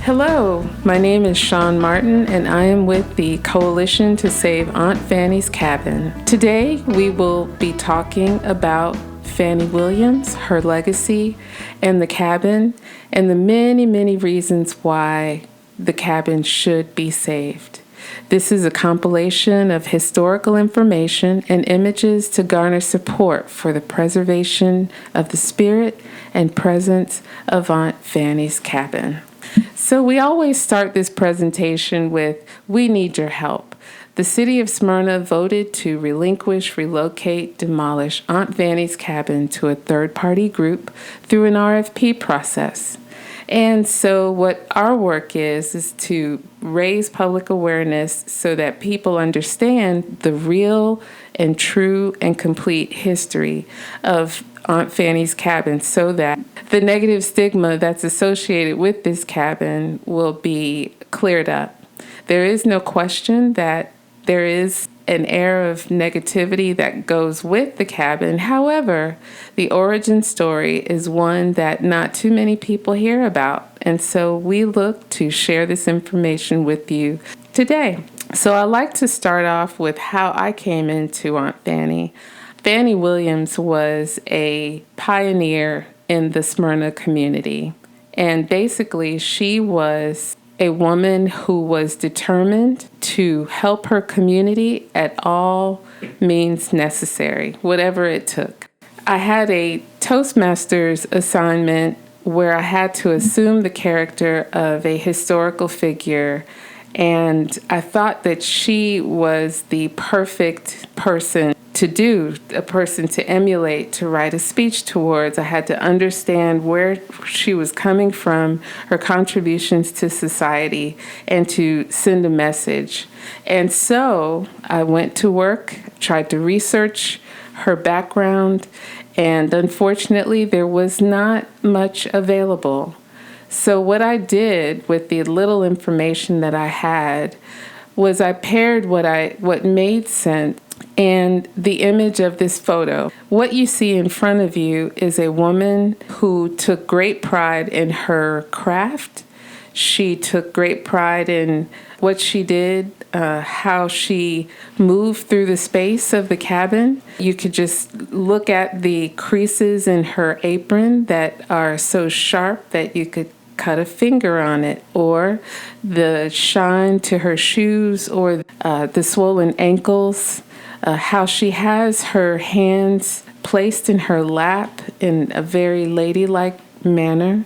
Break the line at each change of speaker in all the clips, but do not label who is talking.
Hello, my name is Sean Martin, and I am with the Coalition to Save Aunt Fanny's Cabin. Today, we will be talking about Fanny Williams, her legacy, and the cabin, and the many, many reasons why the cabin should be saved. This is a compilation of historical information and images to garner support for the preservation of the spirit and presence of Aunt Fanny's cabin. So we always start this presentation with, "We need your help." The city of Smyrna voted to relinquish, relocate, demolish Aunt Fanny's cabin to a third-party group through an RFP process. And so what our work is to raise public awareness so that people understand the real and true and complete history of Aunt Fanny's cabin so that the negative stigma that's associated with this cabin will be cleared up. There is no question that there is an air of negativity that goes with the cabin. However, the origin story is one that not too many people hear about. And so we look to share this information with you today. So I'd like to start off with how I came into Aunt Fanny. Fanny Williams was a pioneer in the Smyrna community. And basically, she was a woman who was determined to help her community at all means necessary, whatever it took. I had a Toastmasters assignment where I had to assume the character of a historical figure, and I thought that she was the perfect person to do, a person to emulate, to write a speech towards. I had to understand where she was coming from, her contributions to society, and to send a message. And so I went to work, tried to research her background, and unfortunately there was not much available. So what I did with the little information that I had was I paired what made sense and the image of this photo. What you see in front of you is a woman who took great pride in her craft. She took great pride in what she did, how she moved through the space of the cabin. You could just look at the creases in her apron that are so sharp that you could cut a finger on it, or the shine to her shoes, or the swollen ankles. How she has her hands placed in her lap in a very ladylike manner,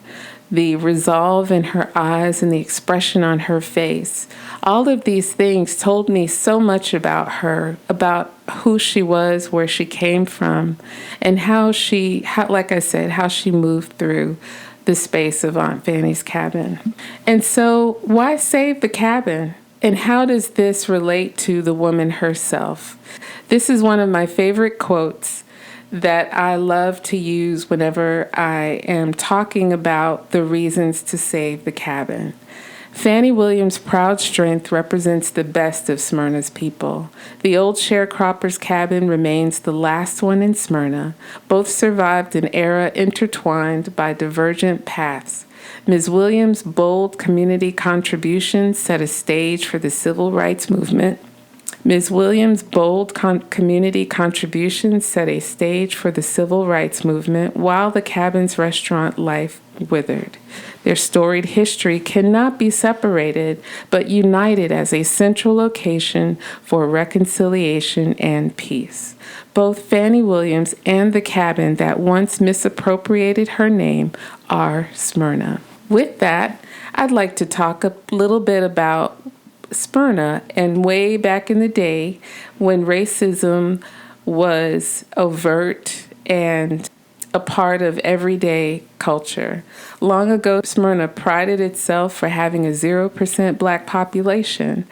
the resolve in her eyes and the expression on her face. All of these things told me so much about her, about who she was, where she came from, and how like I said, how she moved through the space of Aunt Fanny's cabin. And so why save the cabin? And how does this relate to the woman herself? This is one of my favorite quotes that I love to use whenever I am talking about the reasons to save the cabin. Fanny Williams' proud strength represents the best of Smyrna's people. The old sharecropper's cabin remains the last one in Smyrna. Both survived an era intertwined by divergent paths. Ms. Williams' bold community contributions set a stage for the civil rights movement. Ms. Williams' bold community contributions set a stage for the civil rights movement while the cabin's restaurant life withered. Their storied history cannot be separated, but united as a central location for reconciliation and peace. Both Fanny Williams and the cabin that once misappropriated her name are Smyrna. With that, I'd like to talk a little bit about Smyrna and way back in the day when racism was overt and a part of everyday culture. Long ago, Smyrna prided itself for having a 0% Black population,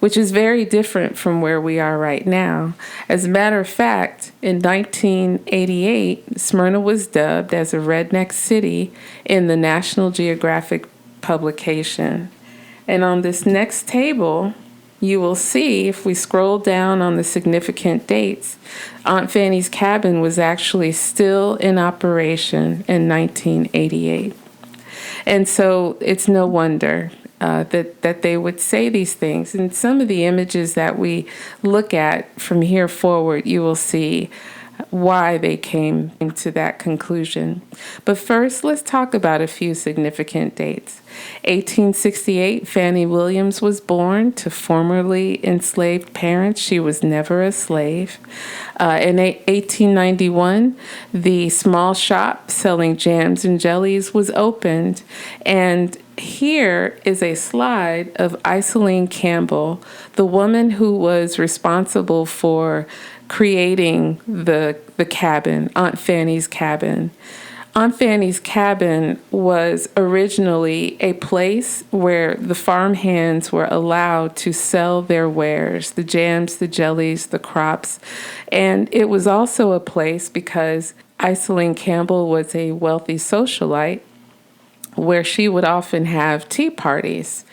which is very different from where we are right now. As a matter of fact, in 1988, Smyrna was dubbed as a redneck city in the National Geographic publication. And on this next table, you will see, if we scroll down on the significant dates, Aunt Fanny's cabin was actually still in operation in 1988. And so it's no wonder that they would say these things. And some of the images that we look at from here forward, you will see why they came to that conclusion. But first, let's talk about a few significant dates. 1868, Fanny Williams was born to formerly enslaved parents. She was never a slave. In 1891, the small shop selling jams and jellies was opened. And here is a slide of Isoline Campbell, the woman who was responsible for creating the cabin, Aunt Fanny's cabin. Aunt Fanny's cabin was originally a place where the farmhands were allowed to sell their wares, the jams, the jellies, the crops. And it was also a place, because Isoline Campbell was a wealthy socialite, where she would often have tea parties.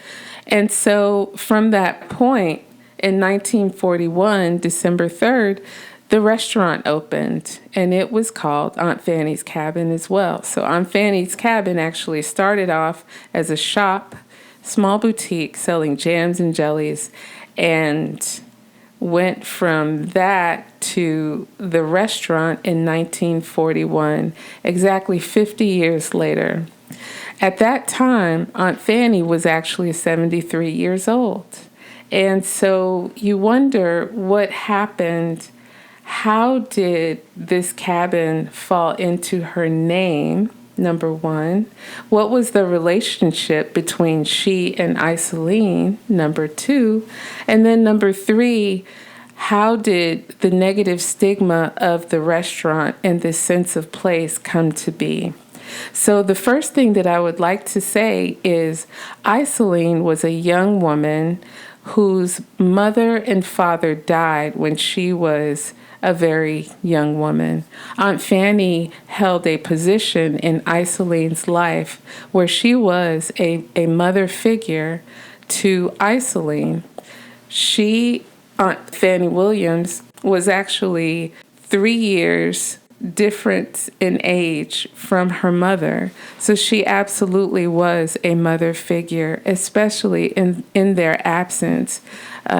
And so from that point, in 1941, December 3rd, the restaurant opened, and it was called Aunt Fanny's Cabin as well. So Aunt Fanny's Cabin actually started off as a shop, small boutique selling jams and jellies, and went from that to the restaurant in 1941, exactly 50 years later. At that time, Aunt Fanny was actually 73 years old. And so you wonder what happened. How did this cabin fall into her name, number one? What was the relationship between she and Isoline, number two? And then number three, how did the negative stigma of the restaurant and this sense of place come to be? So the first thing that I would like to say is Isoline was a young woman whose mother and father died when she was a very young woman. Aunt Fanny held a position in Isoline's life where she was a mother figure to Isoline. Aunt Fanny Williams, was actually 3 years different in age from her mother. So she absolutely was a mother figure, especially in their absence,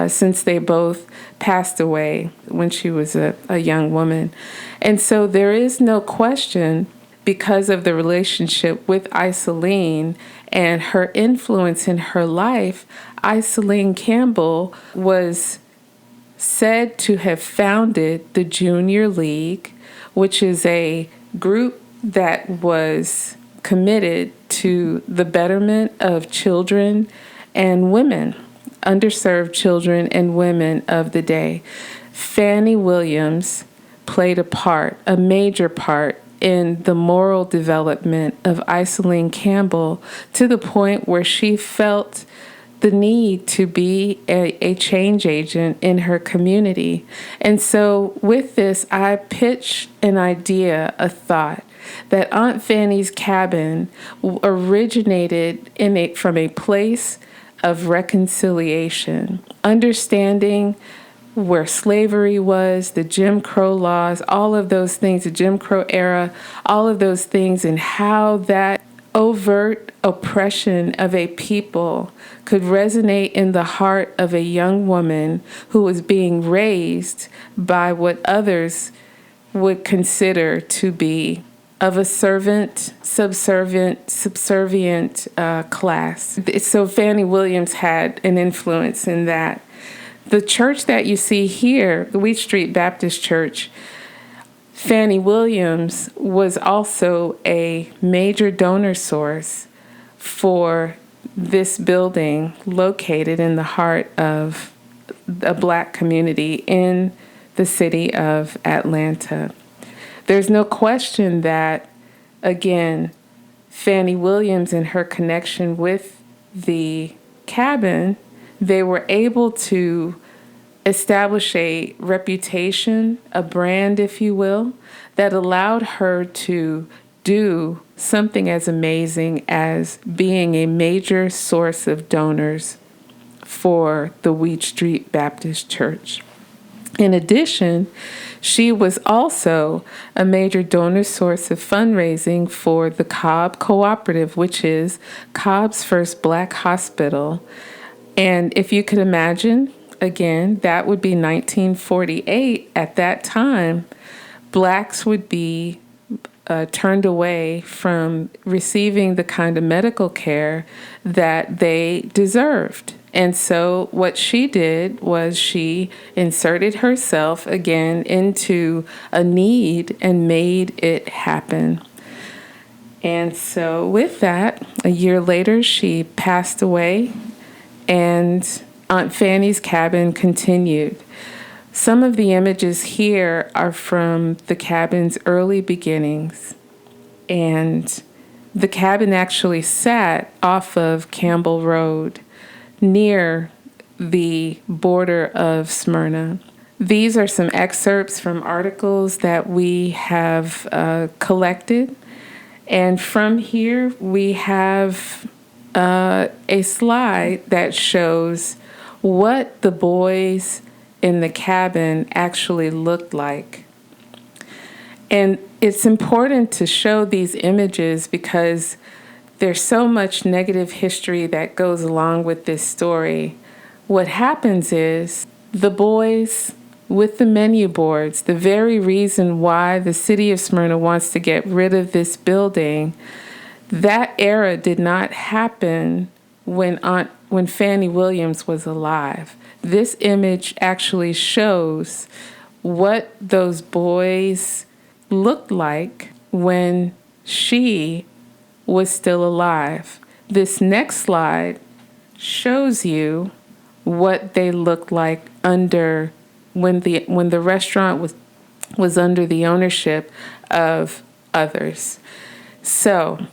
since they both passed away when she was a young woman. And so there is no question, because of the relationship with Isoline and her influence in her life, Isoline Campbell was said to have founded the Junior League, which is a group that was committed to the betterment of children and women, underserved children and women of the day. Fanny Williams played a major part in the moral development of Isoline Campbell, to the point where she felt the need to be a change agent in her community. And so with this, I pitch an idea, a thought, that Aunt Fanny's Cabin originated from a place of reconciliation, understanding where slavery was, the Jim Crow laws, all of those things, the Jim Crow era, all of those things, and how that overt oppression of a people could resonate in the heart of a young woman who was being raised by what others would consider to be of a subservient class. So Fanny Williams had an influence in that. The church that you see here, the Wheat Street Baptist Church, Fanny Williams was also a major donor source for this building, located in the heart of a Black community in the city of Atlanta. There's no question that, again, Fanny Williams and her connection with the cabin, they were able to establish a reputation, a brand, if you will, that allowed her to do something as amazing as being a major source of donors for the Wheat Street Baptist Church. In addition, she was also a major donor source of fundraising for the Cobb Cooperative, which is Cobb's first Black hospital. And if you could imagine, again, that would be 1948. At that time, Blacks would be turned away from receiving the kind of medical care that they deserved. And so what she did was she inserted herself again into a need and made it happen. And so with that, a year later, she passed away, and Aunt Fanny's cabin continued. Some of the images here are from the cabin's early beginnings, and the cabin actually sat off of Campbell Road near the border of Smyrna. These are some excerpts from articles that we have collected, and from here we have a slide that shows what the boys in the cabin actually looked like. And it's important to show these images because there's so much negative history that goes along with this story. What happens is the boys with the menu boards, the very reason why the city of Smyrna wants to get rid of this building, that era did not happen when Fanny Williams was alive. This image actually shows what those boys looked like when she was still alive. This next slide shows you what they looked like under when the restaurant was under the ownership of others. So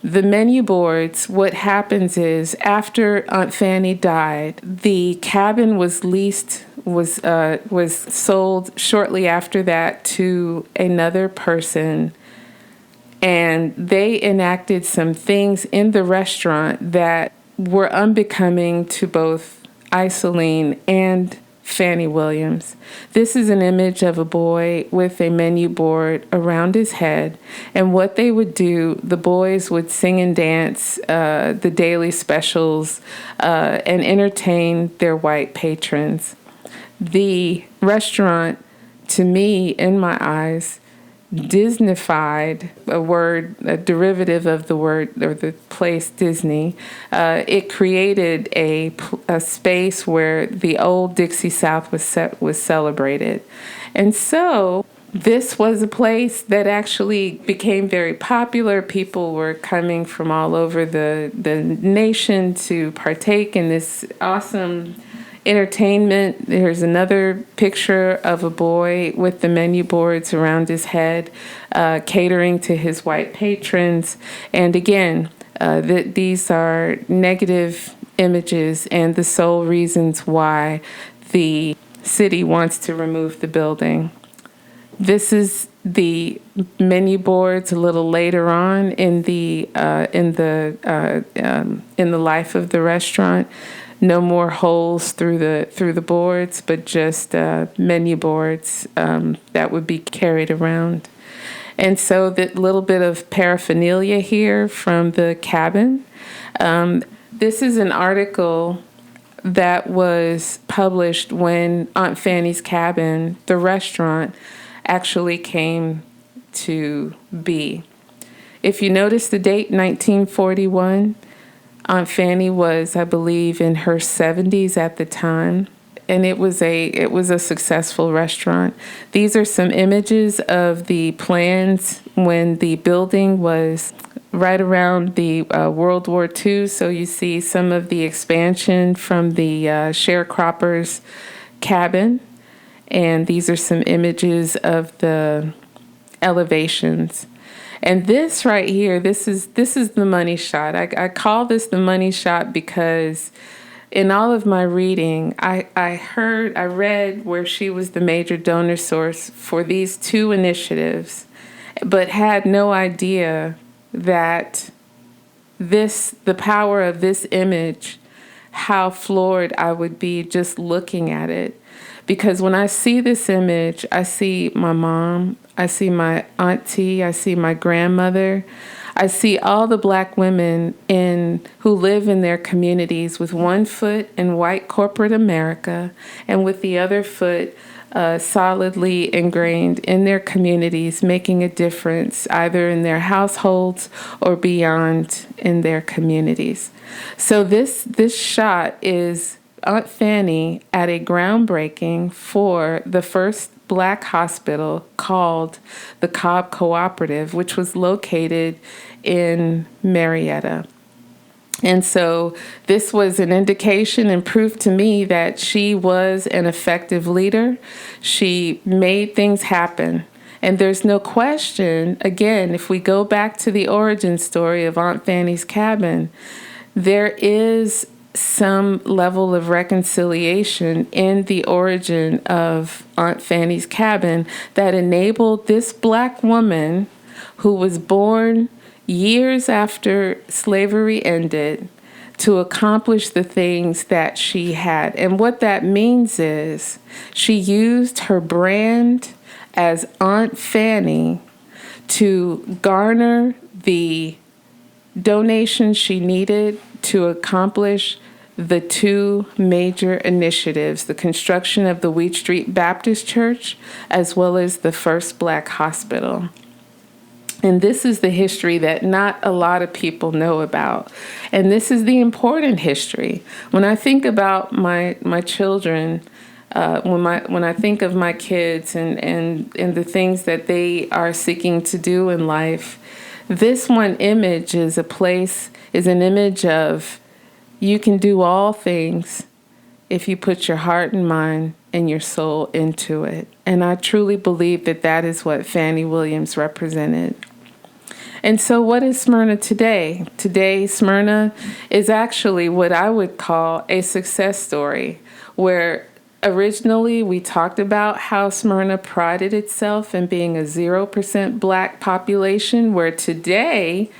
the menu boards, what happens is after Aunt Fanny died, the cabin was sold shortly after that to another person, and they enacted some things in the restaurant that were unbecoming to both Isoline and Fanny Williams. This is an image of a boy with a menu board around his head, and what they would do, the boys would sing and dance the daily specials and entertain their white patrons. The restaurant, to me, in my eyes, Disneyfied, a derivative of the word or the place Disney. It created a space where the old Dixie South was celebrated. And so this was a place that actually became very popular. People were coming from all over the nation to partake in this awesome entertainment. There's another picture of a boy with the menu boards around his head, catering to his white patrons. And again, these are negative images and the sole reasons why the city wants to remove the building. This is the menu boards a little later on in the life of the restaurant. No more holes through the boards, but just menu boards that would be carried around. And so that little bit of paraphernalia here from the cabin. This is an article that was published when Aunt Fanny's Cabin, the restaurant, actually came to be. If you notice the date, 1941, Aunt Fanny was, I believe, in her 70s at the time, and it was a successful restaurant. These are some images of the plans when the building was right around the World War II. So you see some of the expansion from the sharecroppers' cabin, and these are some images of the elevations. And this right here, this is the money shot. I call this the money shot because in all of my reading, I read where she was the major donor source for these two initiatives, but had no idea that the power of this image, how floored I would be just looking at it. because when I see this image, I see my mom, I see my auntie, I see my grandmother, I see all the Black women who live in their communities with one foot in white corporate America and with the other foot solidly ingrained in their communities, making a difference either in their households or beyond in their communities. So this shot is Aunt Fanny at a groundbreaking for the first Black hospital called the Cobb Cooperative, which was located in Marietta. And so this was an indication and proof to me that she was an effective leader. She made things happen. And there's no question, again, if we go back to the origin story of Aunt Fanny's Cabin, there is some level of reconciliation in the origin of Aunt Fanny's Cabin that enabled this Black woman who was born years after slavery ended to accomplish the things that she had. And what that means is she used her brand as Aunt Fanny to garner the donations she needed to accomplish the two major initiatives, the construction of the Wheat Street Baptist Church, as well as the first Black hospital. And this is the history that not a lot of people know about. And this is the important history. When I think about my children, when I think of my kids and the things that they are seeking to do in life, this one image is an image of you can do all things if you put your heart and mind and your soul into it. And I truly believe that that is what Fanny Williams represented. And so what is Smyrna today? Today, Smyrna is actually what I would call a success story, where originally we talked about how Smyrna prided itself in being a 0% Black population, where today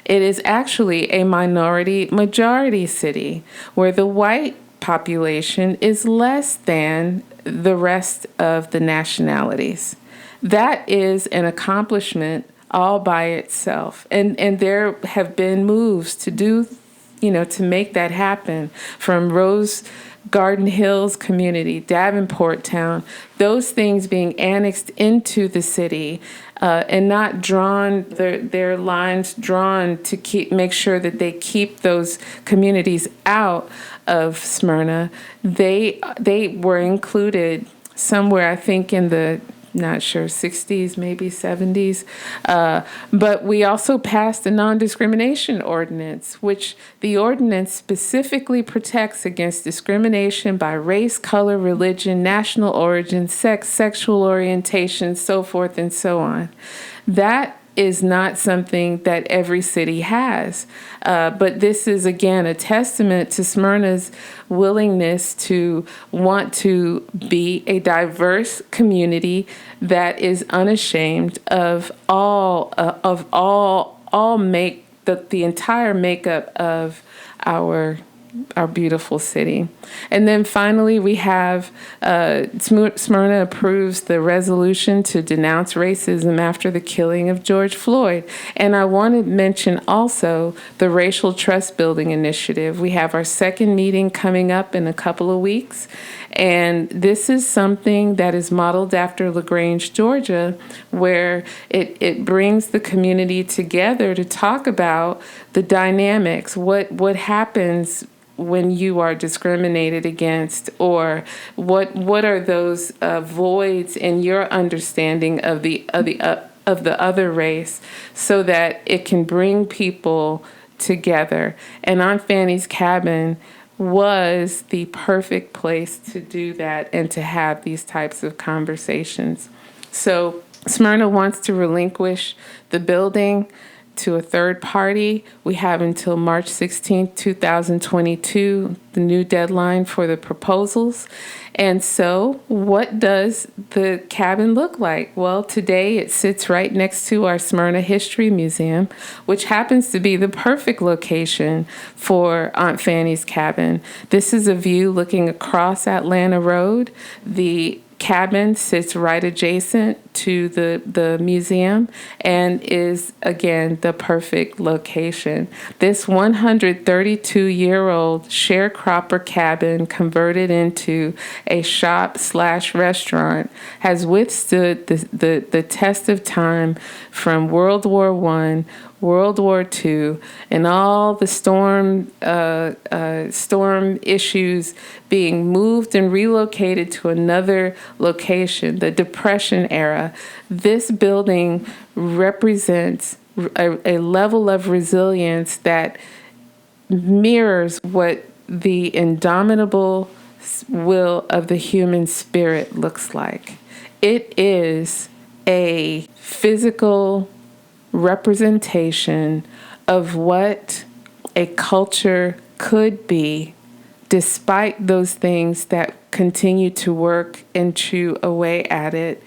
it is actually a majority city, where the white population is less than the rest of the nationalities. That is an accomplishment all by itself. And there have been moves to to make that happen, from Rose Garden Hills community, Davenport town, those things being annexed into the city and not drawn, their lines drawn to make sure that they keep those communities out of Smyrna. They were included somewhere, I think, in the not sure, 60s, maybe 70s. But we also passed a non-discrimination ordinance, which the ordinance specifically protects against discrimination by race, color, religion, national origin, sex, sexual orientation, so forth and so on. That is not something that every city has. But this is, again, a testament to Smyrna's willingness to want to be a diverse community that is unashamed of the entire makeup of our beautiful city. And then finally, we have Smyrna approves the resolution to denounce racism after the killing of George Floyd. And I want to mention also the Racial Trust Building Initiative. We have our second meeting coming up in a couple of weeks. And this is something that is modeled after LaGrange, Georgia, where it brings the community together to talk about the dynamics, what happens when you are discriminated against, or what are those voids in your understanding of the other race, so that it can bring people together. And Aunt Fanny's Cabin was the perfect place to do that and to have these types of conversations. So Smyrna wants to relinquish the building to a third party. We have until March 16th, 2022, the new deadline for the proposals. And so what does the cabin look like? Well, today it sits right next to our Smyrna History Museum, which happens to be the perfect location for Aunt Fanny's cabin. This is a view looking across Atlanta Road. The cabin sits right adjacent to the museum and is, again, the perfect location. This 132-year-old sharecropper cabin converted into a shop/restaurant has withstood the test of time from World War I, World War II, and all the storm issues, being moved and relocated to another location, the Depression era. This building represents a level of resilience that mirrors what the indomitable will of the human spirit looks like. It is a physical representation of what a culture could be, despite those things that continue to work and chew away at it.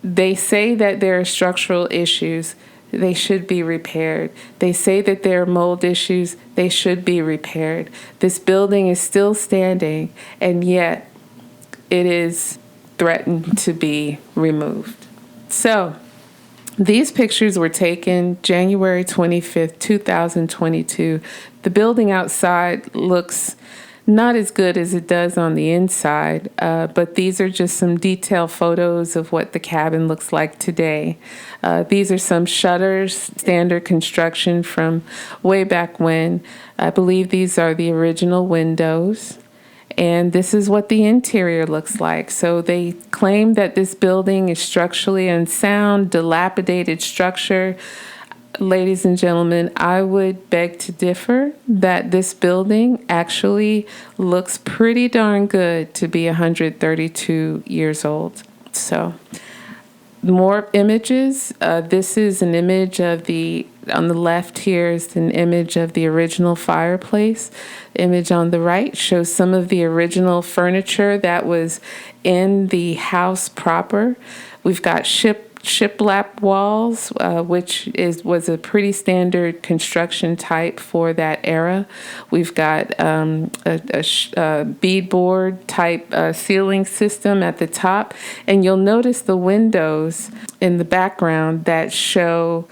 They say that there are structural issues. They should be repaired. They say that there are mold issues. They should be repaired. This building is still standing, and yet it is threatened to be removed. So, these pictures were taken January 25th, 2022. The building outside looks not as good as it does on the inside, but these are just some detailed photos of what the cabin looks like today. These are some shutters, standard construction from way back when. I believe these are the original windows. And this is what the interior looks like. So they claim that this building is structurally unsound, dilapidated structure. Ladies and gentlemen, I would beg to differ that this building actually looks pretty darn good to be 132 years old. So more images. This is an image of on the left here is an image of the original fireplace. The image on the right shows some of the original furniture that was in the house proper. We've got shiplap walls, which was a pretty standard construction type for that era. We've got a beadboard type ceiling system at the top, and you'll notice the windows in the background that show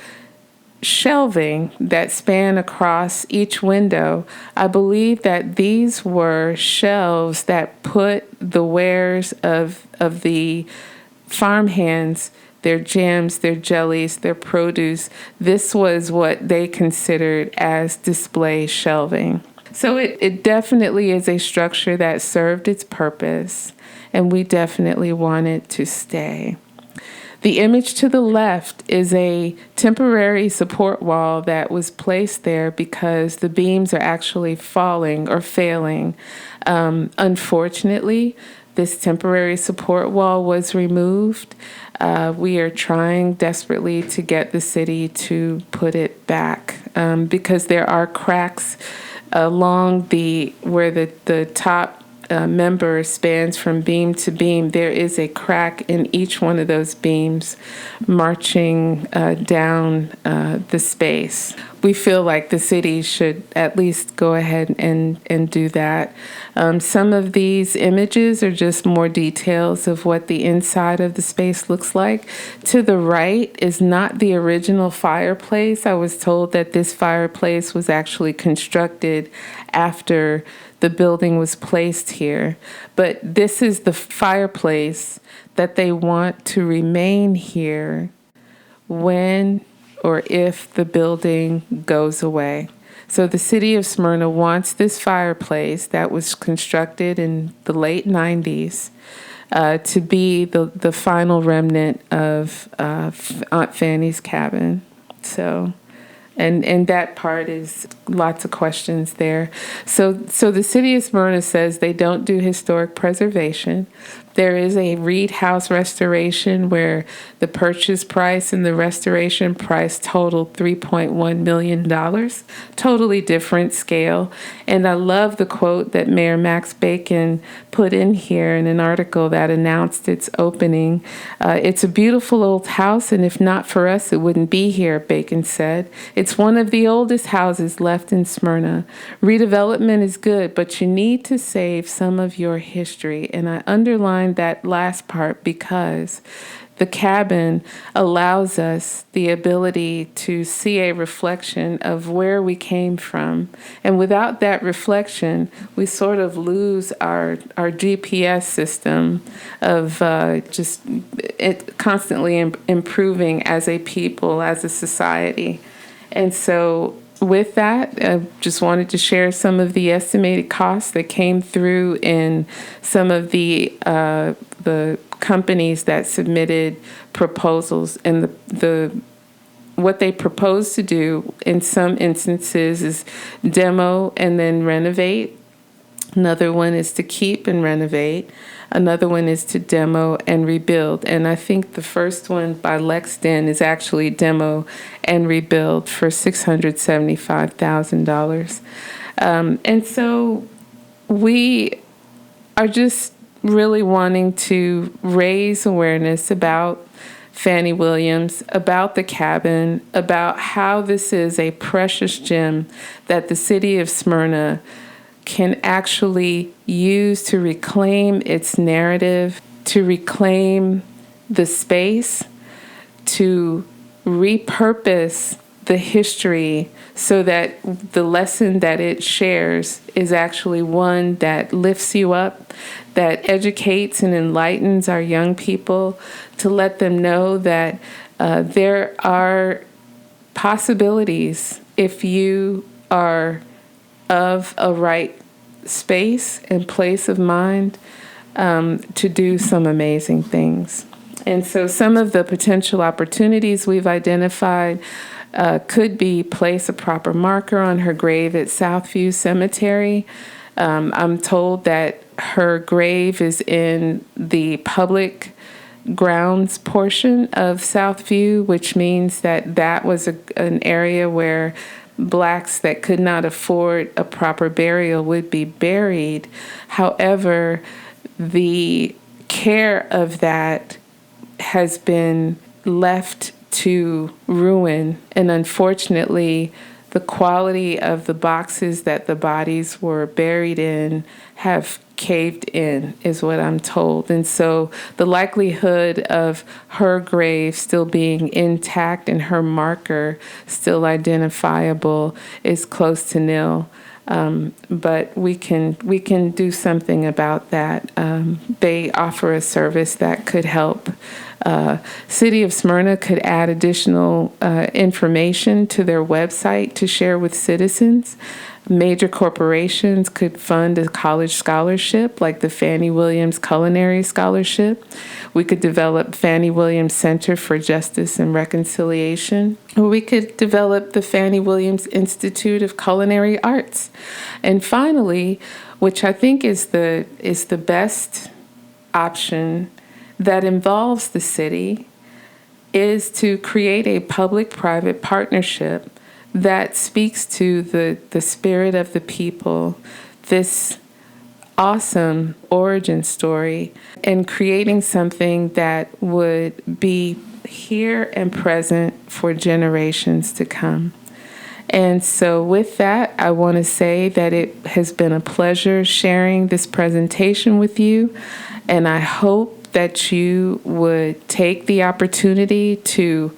shelving that span across each window. I believe that these were shelves that put the wares of the farmhands, their jams, their jellies, their produce. This was what they considered as display shelving. So it definitely is a structure that served its purpose, and we definitely want it to stay. The image to the left is a temporary support wall that was placed there because the beams are actually falling or failing. Unfortunately, this temporary support wall was removed. We are trying desperately to get the city to put it back because there are cracks along where the top member spans from beam to beam. There is a crack in each one of those beams marching down the space. We feel like the city should at least go ahead and do that. Some of these images are just more details of what the inside of the space looks like. To the right is not the original fireplace. I was told that this fireplace was actually constructed after the building was placed here. But this is the fireplace that they want to remain here when or if the building goes away. So the city of Smyrna wants this fireplace that was constructed in the late 90s to be the final remnant of Aunt Fanny's cabin. So, and that part is lots of questions there. So the city of Smyrna says they don't do historic preservation. There is a Reed House restoration where the purchase price and the restoration price totaled $3.1 million. Totally different scale. And I love the quote that Mayor Max Bacon put in here in an article that announced its opening. It's a beautiful old house, and if not for us, it wouldn't be here, Bacon said. It's one of the oldest houses left in Smyrna. Redevelopment is good, but you need to save some of your history. And I underlined that last part because the cabin allows us the ability to see a reflection of where we came from. And without that reflection, we sort of lose our GPS system of just it constantly improving as a people, as a society. And so with that, I just wanted to share some of the estimated costs that came through in some of the companies that submitted proposals, and the what they propose to do in some instances is demo and then renovate. Another one is to keep and renovate. Another one is to demo and rebuild. And I think the first one by Lexden is actually demo and rebuild for $675,000. And so we are just really wanting to raise awareness about Fanny Williams, about the cabin, about how this is a precious gem that the city of Smyrna can actually use to reclaim its narrative, to reclaim the space, to repurpose the history so that the lesson that it shares is actually one that lifts you up, that educates and enlightens our young people, to let them know that there are possibilities if you are of a right space and place of mind to do some amazing things. And so some of the potential opportunities we've identified could be place a proper marker on her grave at Southview Cemetery. I'm told that her grave is in the public grounds portion of Southview, which means that that was an area where Blacks that could not afford a proper burial would be buried. However, the care of that has been left to ruin, and unfortunately, the quality of the boxes that the bodies were buried in have caved in, is what I'm told. And so the likelihood of her grave still being intact and her marker still identifiable is close to nil. But we can do something about that. They offer a service that could help. City of Smyrna could add additional information to their website to share with citizens. Major corporations could fund a college scholarship like the Fanny Williams Culinary Scholarship. We could develop Fanny Williams Center for Justice and Reconciliation. Or we could develop the Fanny Williams Institute of Culinary Arts. And finally, which I think is the best option that involves the city, is to create a public-private partnership that speaks to the spirit of the people, this awesome origin story, and creating something that would be here and present for generations to come. And so with that, I want to say that it has been a pleasure sharing this presentation with you, and I hope that you would take the opportunity to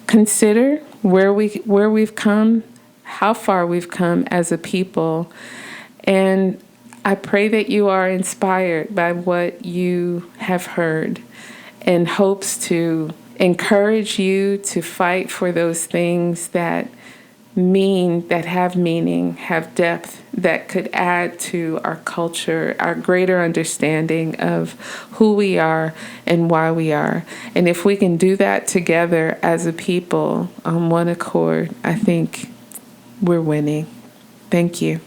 consider where we've come, how far we've come as a people. And I pray that you are inspired by what you have heard, and hopes to encourage you to fight for those things that have meaning, have depth, that could add to our culture, our greater understanding of who we are and why we are. And if we can do that together as a people on one accord, I think we're winning. Thank you.